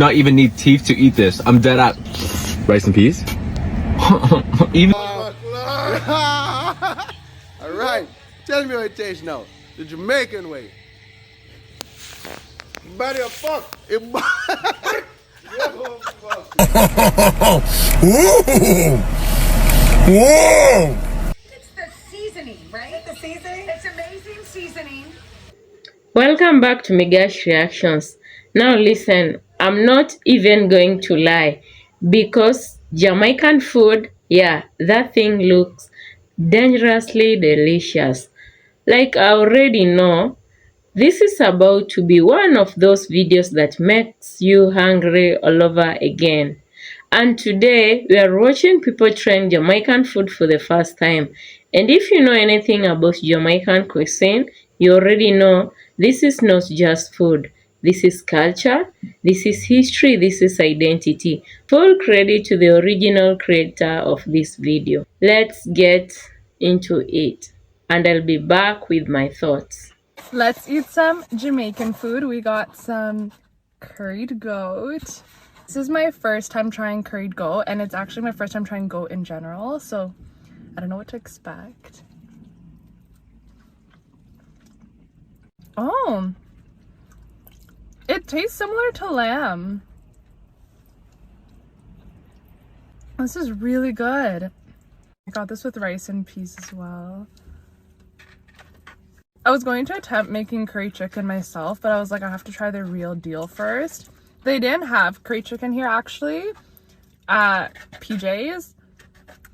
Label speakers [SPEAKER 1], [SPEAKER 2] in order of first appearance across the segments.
[SPEAKER 1] not even need teeth to eat this. I'm dead at rice and peas. Even
[SPEAKER 2] Alright, tell me what it tastes now. The Jamaican way. Body of fuck.
[SPEAKER 3] It's the seasoning, right? The seasoning? It's amazing seasoning.
[SPEAKER 4] Welcome back to Megash Reactions. Now listen, I'm not even going to lie because Jamaican food, yeah, that thing looks dangerously delicious. Like I already know, this is about to be one of those videos that makes you hungry all over again. And today we are watching people trying Jamaican food for the first time. And if you know anything about Jamaican cuisine, you already know this is not just food. This is culture, this is history, this is identity. Full credit to the original creator of this video. Let's get into it. And I'll be back with my thoughts.
[SPEAKER 5] Let's eat some Jamaican food. We got some curried goat. This is my first time trying curried goat, and it's actually my first time trying goat in general, so I don't know what to expect. Oh, it tastes similar to lamb. This is really good. I got this with rice and peas as well. I was going to attempt making curry chicken myself, but I was like, I have to try the real deal first. They didn't have curry chicken here actually at PJ's,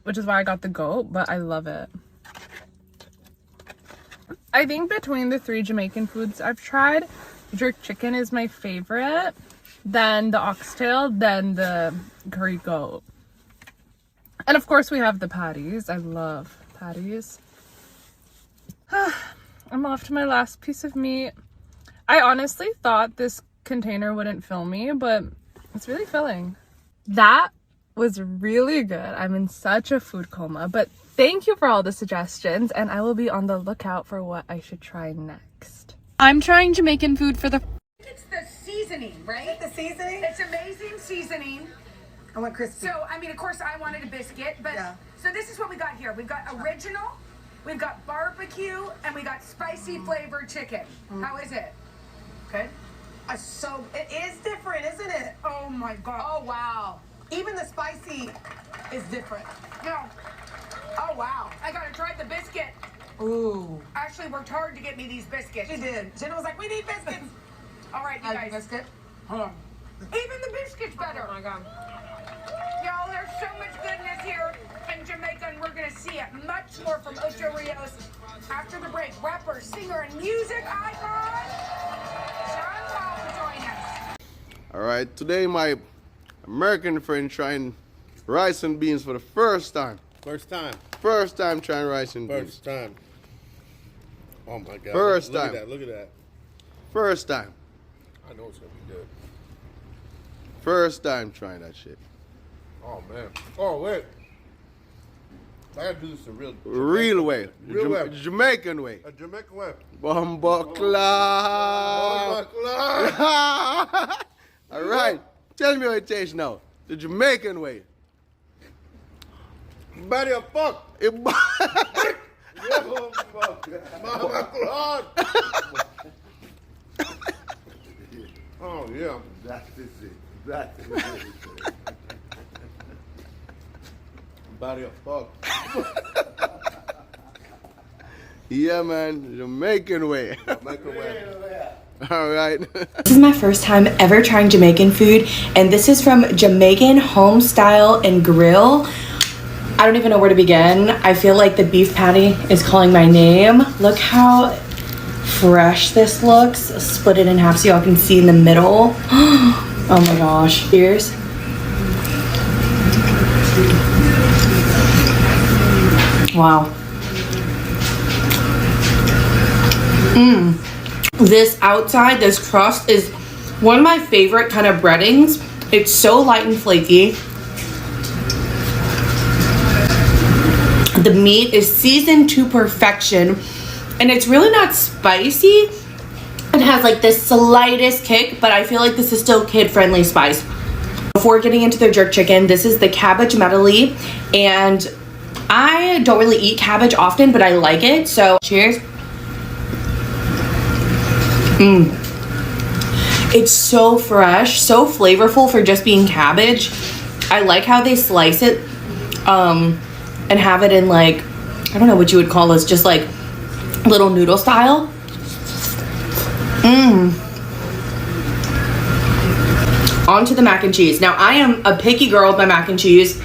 [SPEAKER 5] which is why I got the goat, but I love it. I think between the three Jamaican foods I've tried, jerk chicken is my favorite, then the oxtail, then the curry goat. And of course we have the patties. I love patties. I'm off to my last piece of meat. I honestly thought this container wouldn't fill me, but it's really filling. That was really good. I'm in such a food coma, but thank you for all the suggestions, and I will be on the lookout for what I should try next. I'm trying Jamaican food for the...
[SPEAKER 3] It's the seasoning, right?
[SPEAKER 6] The seasoning?
[SPEAKER 3] It's amazing seasoning.
[SPEAKER 6] I want crispy.
[SPEAKER 3] So, I mean, of course, I wanted a biscuit, but
[SPEAKER 6] Yeah.
[SPEAKER 3] So this is what we got here. We've got original, we've got barbecue, and we got spicy flavored chicken. How is it? Good?
[SPEAKER 6] So it is different, isn't it?
[SPEAKER 3] Oh my God.
[SPEAKER 6] Oh wow. Even the spicy is different.
[SPEAKER 3] No,
[SPEAKER 6] Oh wow.
[SPEAKER 3] I gotta try the biscuit.
[SPEAKER 6] Ooh.
[SPEAKER 3] Ashley worked hard to get me these biscuits.
[SPEAKER 6] She did. Jenna was like, we need biscuits.
[SPEAKER 3] All right, you
[SPEAKER 6] I
[SPEAKER 3] guys.
[SPEAKER 6] biscuit.
[SPEAKER 3] Hold on. Even the biscuit's better.
[SPEAKER 6] Oh my god.
[SPEAKER 3] Y'all, there's so much goodness here in Jamaica, and we're gonna see it much more from Ocho Rios after the break. Rapper, singer, and music icon, Sean Paul will join us.
[SPEAKER 2] Alright, today my American friend trying rice and beans for the first time.
[SPEAKER 7] First time.
[SPEAKER 2] First time trying rice and beans.
[SPEAKER 7] First time. Oh my God.
[SPEAKER 2] First
[SPEAKER 7] look
[SPEAKER 2] time.
[SPEAKER 7] At that. Look at that.
[SPEAKER 2] First time.
[SPEAKER 7] I know it's gonna be good.
[SPEAKER 2] First time trying that shit.
[SPEAKER 7] Oh man. Oh wait. I gotta do this the real
[SPEAKER 2] Way. The
[SPEAKER 7] Real way.
[SPEAKER 2] Jamaican way.
[SPEAKER 7] A Jamaican way.
[SPEAKER 2] Bumbaclaw. Alright, tell me what it tastes now. The Jamaican way.
[SPEAKER 7] Body of fuck. Mama God. Oh yeah.
[SPEAKER 8] That is it. That is it.
[SPEAKER 7] Body of fuck.
[SPEAKER 2] Yeah, man, Jamaican way.
[SPEAKER 7] Jamaican way.
[SPEAKER 2] Alright.
[SPEAKER 9] This is my first time ever trying Jamaican food, and this is from Jamaican Homestyle and Grill. I don't even know where to begin. I feel like the beef patty is calling my name. Look how fresh this looks. Split it in half so y'all can see in the middle. Oh my gosh. Cheers. Wow. This outside, this crust is one of my favorite kind of breadings. It's so light and flaky. The meat is seasoned to perfection, and it's really not spicy. It has like this slightest kick, but I feel like this is still kid-friendly spice. Before getting into their jerk chicken, this is the cabbage medley, and I don't really eat cabbage often, but I like it, so cheers. It's so fresh, so flavorful for just being cabbage. I like how they slice it and have it in like, I don't know what you would call this, just like little noodle style. On to the mac and cheese. Now, I am a picky girl with my mac and cheese.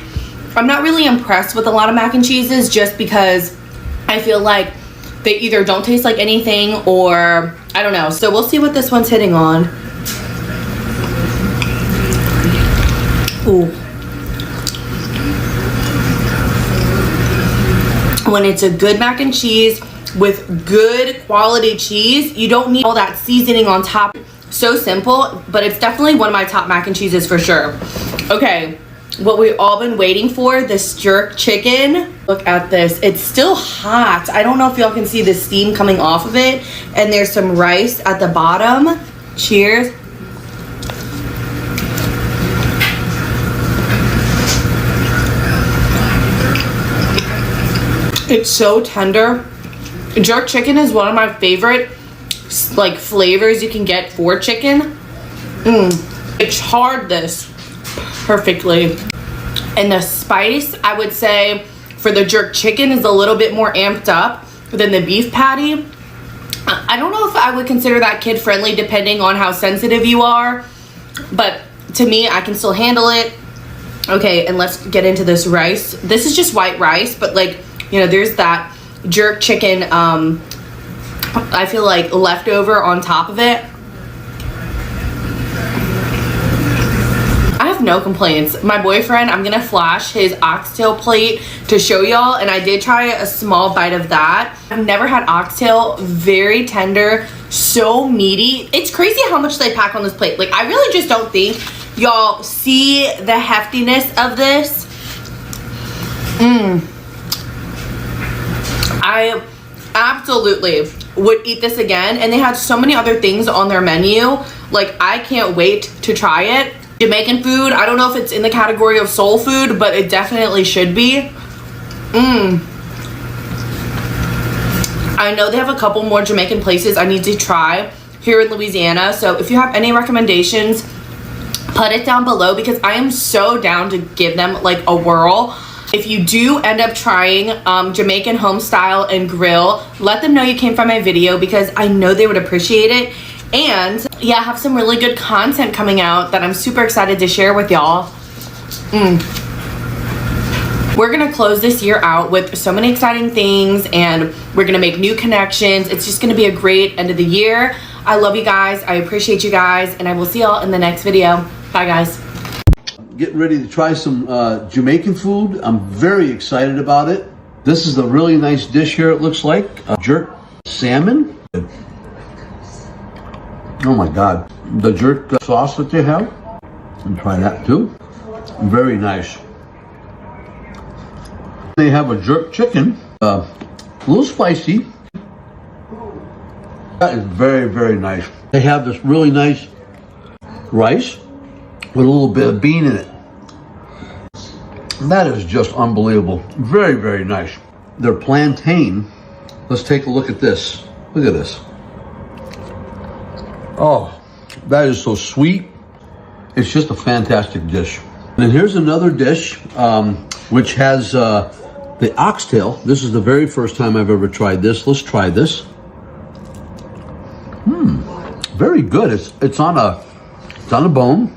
[SPEAKER 9] I'm not really impressed with a lot of mac and cheeses just because I feel like they either don't taste like anything or I don't know. So we'll see what this one's hitting on. Ooh. When it's a good mac and cheese with good quality cheese, you don't need all that seasoning on top. So simple, but it's definitely one of my top mac and cheeses for sure. Okay, what we've all been waiting for, this jerk chicken. Look at this, it's still hot. I don't know if y'all can see the steam coming off of it, and there's some rice at the bottom. Cheers. It's so tender. Jerk chicken is one of my favorite like flavors you can get for chicken. It charred this perfectly. And the spice, I would say, for the jerk chicken is a little bit more amped up than the beef patty. I don't know if I would consider that kid friendly depending on how sensitive you are, but to me, I can still handle it. Okay, and let's get into this rice. This is just white rice, but like, you know, there's that jerk chicken, I feel like leftover on top of it. I have no complaints. My boyfriend, I'm gonna flash his oxtail plate to show y'all, and I did try a small bite of that. I've never had oxtail. Very tender, so meaty. It's crazy how much they pack on this plate. Like, I really just don't think y'all see the heftiness of this. I absolutely would eat this again, and they had so many other things on their menu. Like, I can't wait to try it. Jamaican food, I don't know if it's in the category of soul food, but it definitely should be. I know they have a couple more Jamaican places I need to try here in Louisiana, so if you have any recommendations, put it down below because I am so down to give them like a whirl. If you do end up trying Jamaican Homestyle and Grill, let them know you came from my video because I know they would appreciate it. And yeah, I have some really good content coming out that I'm super excited to share with y'all. We're gonna close this year out with so many exciting things, and we're gonna make new connections. It's just gonna be a great end of the year. I love you guys, I appreciate you guys, and I will see y'all in the next video. Bye guys.
[SPEAKER 10] Getting ready to try some Jamaican food. I'm very excited about it. This is a really nice dish here, it looks like. Jerk salmon. Oh my God. The jerk sauce that they have. And try that too. Very nice. They have a jerk chicken. A little spicy. That is very, very nice. They have this really nice rice with a little bit of bean in it. That is just unbelievable. Very, very nice. Their plantain, let's take a look at this. Look at this. Oh, that is so sweet. It's just a fantastic dish. And here's another dish, which has the oxtail. This is the very first time I've ever tried this. Let's try this. Very good. It's on a bone.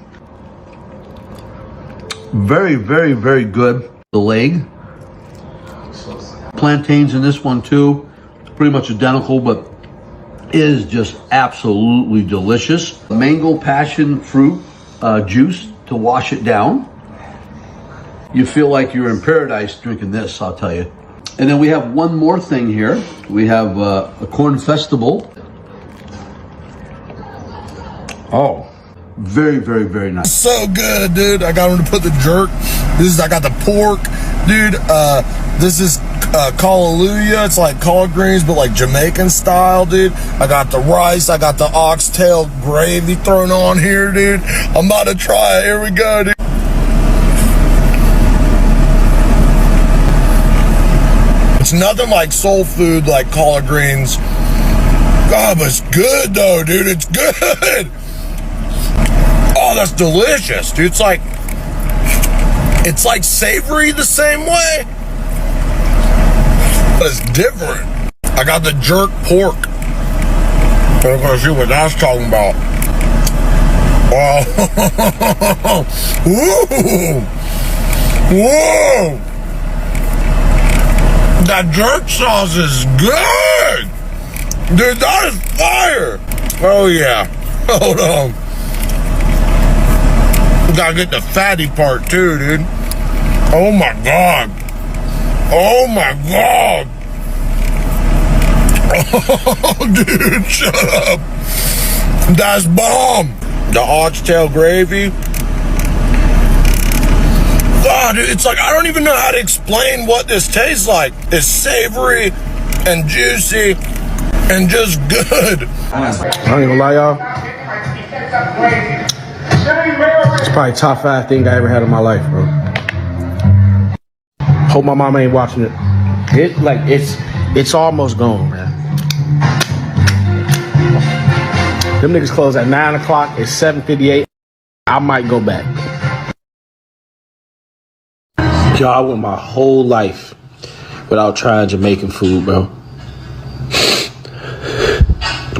[SPEAKER 10] Very, very, very good. The leg. Plantains in this one too. Pretty much identical, but is just absolutely delicious. Mango passion fruit juice to wash it down. You feel like you're in paradise drinking this, I'll tell you. And then we have one more thing here. We have a corn festival. Oh, very, very, very nice.
[SPEAKER 7] So good, dude. I got him to put the jerk. I got the pork, dude. This is
[SPEAKER 11] Hallelujah. It's like collard greens, but like Jamaican style, dude. I got the rice. I got the oxtail gravy thrown on here, dude. I'm about to try it. Here we go, dude. It's nothing like soul food like collard greens. God, but it's good though, dude. It's good. Oh, that's delicious, dude. It's like savory the same way, but it's different. I got the jerk pork. I'm gonna see what that's talking about. Oh, whoa, whoa! That jerk sauce is good, dude. That is fire. Oh yeah. Hold on. Gotta get the fatty part too, dude. Oh my god. Oh my god. Oh, dude, shut up. That's bomb. The oxtail gravy. God, dude, it's like I don't even know how to explain what this tastes like. It's savory and juicy and just good.
[SPEAKER 12] I ain't gonna lie, y'all. It's probably top 5 thing I ever had in my life, bro. Hope my mama ain't watching it. It's almost gone, man. Them niggas close at 9 o'clock. It's 7:58. I might go back. Yo, I went my whole life without trying Jamaican food, bro.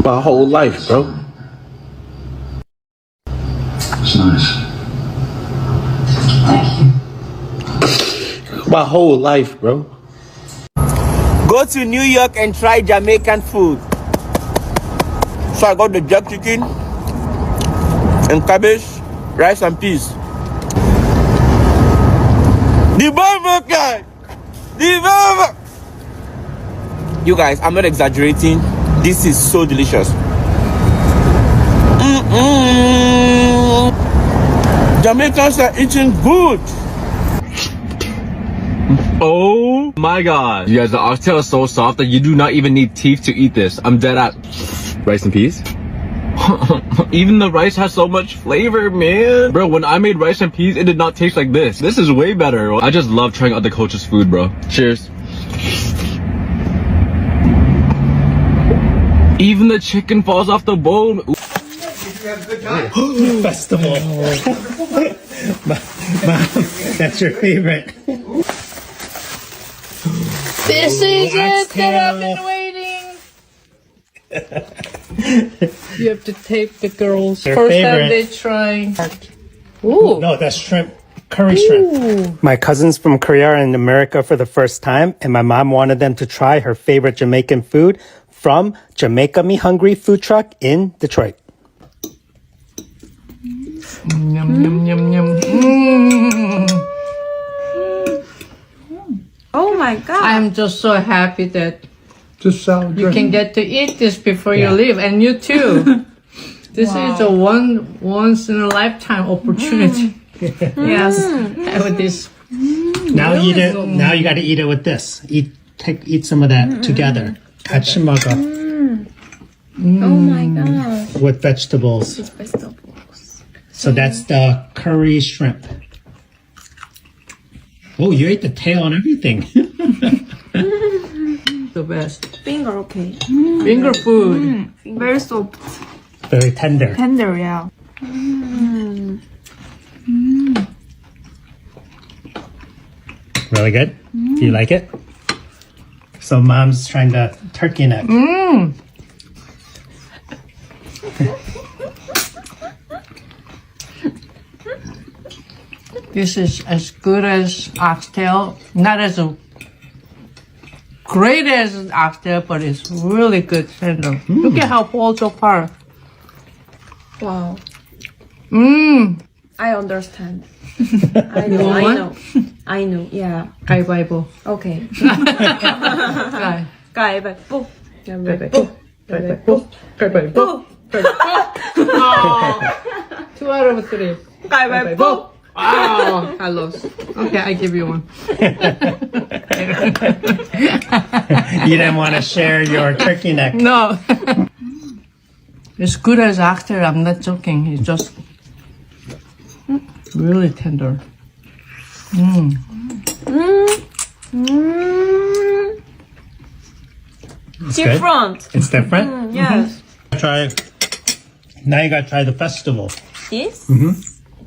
[SPEAKER 12] My whole life, bro.
[SPEAKER 13] It's nice. Thank you.
[SPEAKER 12] My whole life, bro.
[SPEAKER 14] Go to New York and try Jamaican food. So I got the jerk chicken and cabbage, rice and peas. The burger guy! The burger! You guys, I'm not exaggerating. This is so delicious. Jamaicans are eating good.
[SPEAKER 1] Oh my god. You guys, the oxtail is so soft that you do not even need teeth to eat this. I'm dead at rice and peas. Even the rice has so much flavor, man. Bro, when I made rice and peas, it did not taste like this. This is way better. I just love trying other cultures' food, bro. Cheers. Even the chicken falls off the bone.
[SPEAKER 15] Festival. Mom, that's your favorite.
[SPEAKER 16] This is it that I've been waiting. You have to take the girls.
[SPEAKER 15] Their
[SPEAKER 16] First
[SPEAKER 15] favorite.
[SPEAKER 16] time they try.
[SPEAKER 15] Ooh. No, that's shrimp. Curry shrimp. My cousins from Korea are in America for the first time, and my mom wanted them to try her favorite Jamaican food from Jamaica Me Hungry food truck in Detroit.
[SPEAKER 16] Yum, yum, yum, yum.
[SPEAKER 17] Oh my god.
[SPEAKER 16] I'm just so happy that
[SPEAKER 15] Just sound
[SPEAKER 16] you can get to eat this before you leave, and you too. This is a once in a lifetime opportunity. Yes, have this.
[SPEAKER 15] Now eat it. Now you got to eat it with this. Eat some of that together. 같이 먹어.
[SPEAKER 17] Oh my god.
[SPEAKER 15] With vegetables.
[SPEAKER 17] With vegetables.
[SPEAKER 15] So that's the curry shrimp. Oh, you ate the tail and everything.
[SPEAKER 16] The best.
[SPEAKER 17] Finger okay.
[SPEAKER 16] Finger food.
[SPEAKER 17] Very soft.
[SPEAKER 15] Very tender.
[SPEAKER 17] Tender, yeah.
[SPEAKER 15] Really good? Do you like it? So mom's trying the turkey neck.
[SPEAKER 16] This is as good as oxtail. Not as great as oxtail, but it's really good tender. Look at how falls apart.
[SPEAKER 17] Wow. I understand. I know, yeah.
[SPEAKER 16] 가위바위보.
[SPEAKER 17] Okay.
[SPEAKER 16] 가위.
[SPEAKER 17] 가위바위보.
[SPEAKER 16] 가위바위보. 가위바위보. 가위바위보. 2 out of 3.
[SPEAKER 17] 가위바위보.
[SPEAKER 16] Oh, I lost. Okay, I give you one.
[SPEAKER 15] You didn't want to share your turkey neck.
[SPEAKER 16] No. As good as oxtail, I'm not joking. It's just really tender.
[SPEAKER 15] It's
[SPEAKER 17] Different.
[SPEAKER 15] good. It's different?
[SPEAKER 17] Yes.
[SPEAKER 15] Now you gotta try the festival.
[SPEAKER 17] This?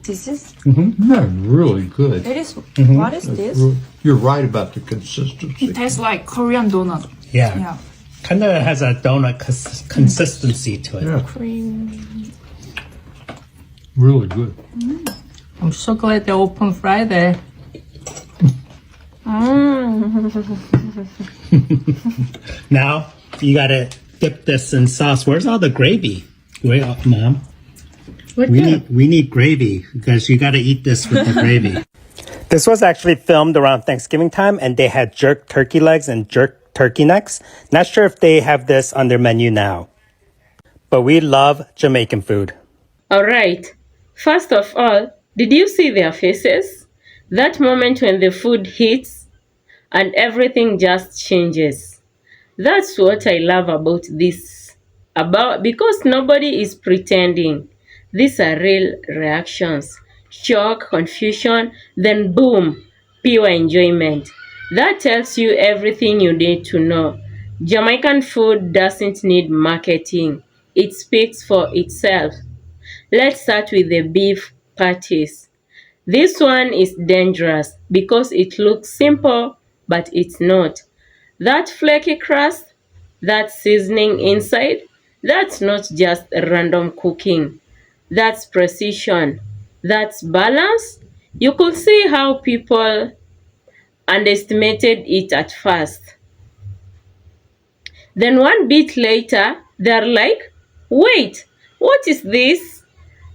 [SPEAKER 17] This is.
[SPEAKER 11] That's really good.
[SPEAKER 17] It is. What is this?
[SPEAKER 11] You're right about the consistency.
[SPEAKER 17] It tastes like Korean donut.
[SPEAKER 15] Yeah.
[SPEAKER 17] Yeah.
[SPEAKER 15] Kind of has a donut consistency to it.
[SPEAKER 11] Yeah,
[SPEAKER 17] Cream.
[SPEAKER 11] really good.
[SPEAKER 16] I'm so glad they open Friday.
[SPEAKER 15] Now you gotta dip this in sauce. Where's all the gravy? Wait, Mom. We need gravy because you gotta eat this with the gravy. This was actually filmed around Thanksgiving time, and they had jerk turkey legs and jerk turkey necks. Not sure if they have this on their menu now. But we love Jamaican food.
[SPEAKER 4] Alright, first of all, did you see their faces? That moment when the food hits and everything just changes. That's what I love about this. Because nobody is pretending. These are real reactions. Shock, confusion, then boom, pure enjoyment. That tells you everything you need to know. Jamaican food doesn't need marketing. It speaks for itself. Let's start with the beef patties. This one is dangerous because it looks simple, but it's not. That flaky crust, that seasoning inside, that's not just random cooking. That's precision. That's balance. You could see how people underestimated it at first. Then one bit later, they're like, wait, what is this?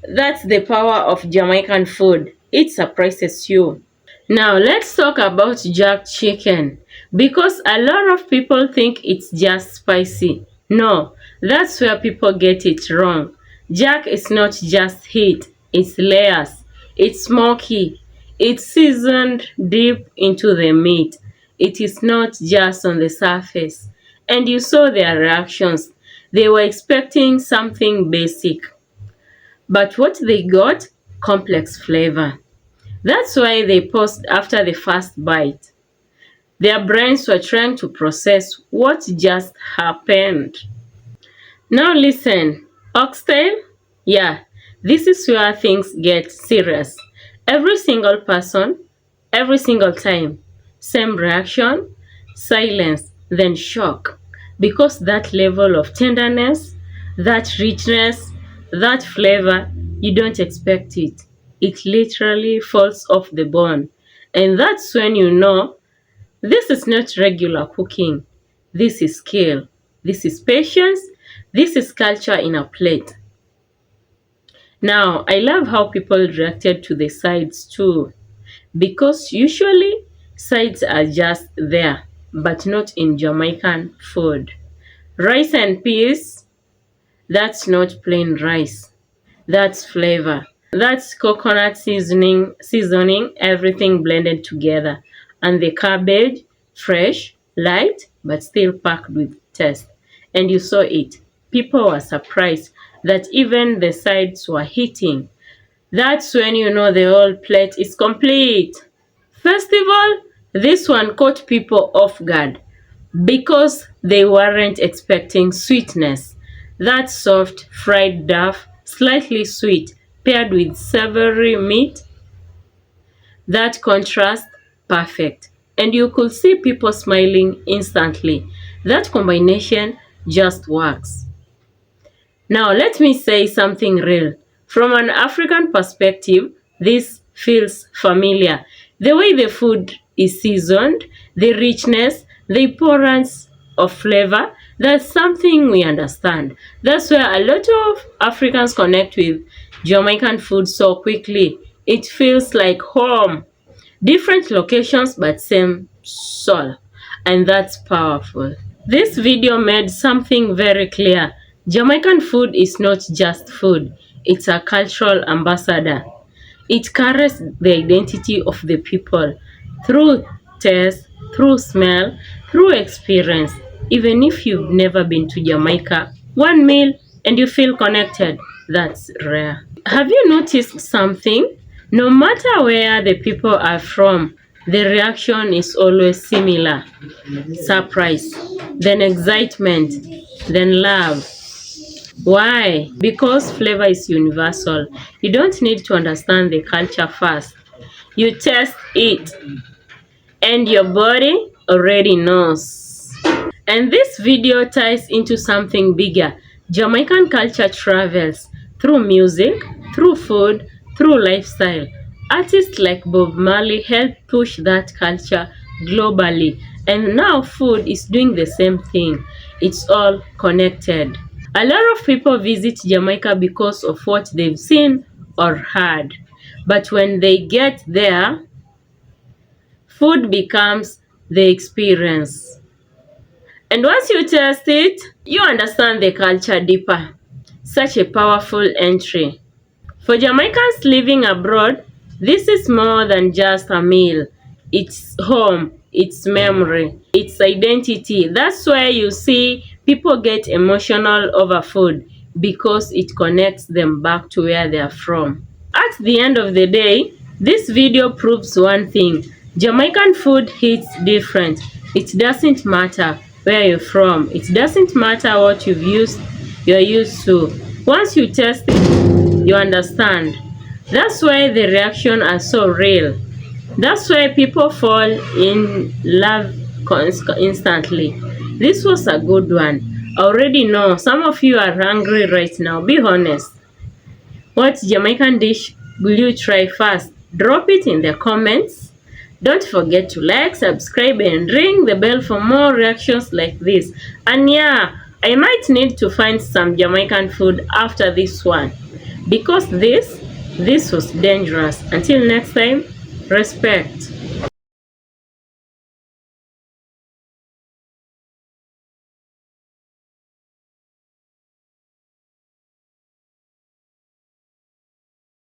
[SPEAKER 4] That's the power of Jamaican food. It surprises you. Now let's talk about jerk chicken, because a lot of people think it's just spicy. No, that's where people get it wrong. Jerk is not just heat, it's layers. It's smoky. It's seasoned deep into the meat. It is not just on the surface. And you saw their reactions. They were expecting something basic. But what they got? Complex flavor. That's why they paused after the first bite. Their brains were trying to process what just happened. Now listen, oxtail? Yeah, this is where things get serious. Every single person, every single time, same reaction, silence, then shock. Because that level of tenderness, that richness, that flavor, you don't expect it. It literally falls off the bone. And that's when you know this is not regular cooking. This is skill. This is patience. This is culture in a plate. Now, I love how people reacted to the sides too. Because usually sides are just there, but not in Jamaican food. Rice and peas, that's not plain rice. That's flavor. That's coconut seasoning, everything blended together. And the cabbage, fresh, light, but still packed with taste. And you saw it. People were surprised that even the sides were hitting. That's when you know the whole plate is complete. First of all, this one caught people off guard because they weren't expecting sweetness. That soft, fried duff, slightly sweet, paired with savory meat, that contrast, perfect. And you could see people smiling instantly. That combination just works. Now let me say something real. From an African perspective, this feels familiar. The way the food is seasoned, the richness, the importance of flavor, that's something we understand. That's where a lot of Africans connect with Jamaican food so quickly. It feels like home. Different locations but same soul. And that's powerful. This video made something very clear. Jamaican food is not just food. It's a cultural ambassador. It carries the identity of the people through taste, through smell, through experience. Even if you've never been to Jamaica, one meal and you feel connected, that's rare. Have you noticed something? No matter where the people are from, the reaction is always similar. Surprise, then excitement, then love. Why? Because flavor is universal. You don't need to understand the culture first. You taste it, and your body already knows. And this video ties into something bigger. Jamaican culture travels through music, through food, through lifestyle. Artists like Bob Marley helped push that culture globally. And now food is doing the same thing. It's all connected. A lot of people visit Jamaica because of what they've seen or heard. But when they get there, food becomes the experience. And once you taste it, you understand the culture deeper. Such a powerful entry. For Jamaicans living abroad, this is more than just a meal. It's home, it's memory, it's identity. That's why you see people get emotional over food, because it connects them back to where they are from. At the end of the day, this video proves one thing. Jamaican food hits different. It doesn't matter where you're from. It doesn't matter what you're used to. Once you taste it, you understand. That's why the reactions are so real. That's why people fall in love instantly. This was a good one. I already know some of you are hungry right now. Be honest. What Jamaican dish will you try first? Drop it in the comments. Don't forget to like, subscribe, and ring the bell for more reactions like this. And yeah, I might need to find some Jamaican food after this one, because this was dangerous. Until next time, respect.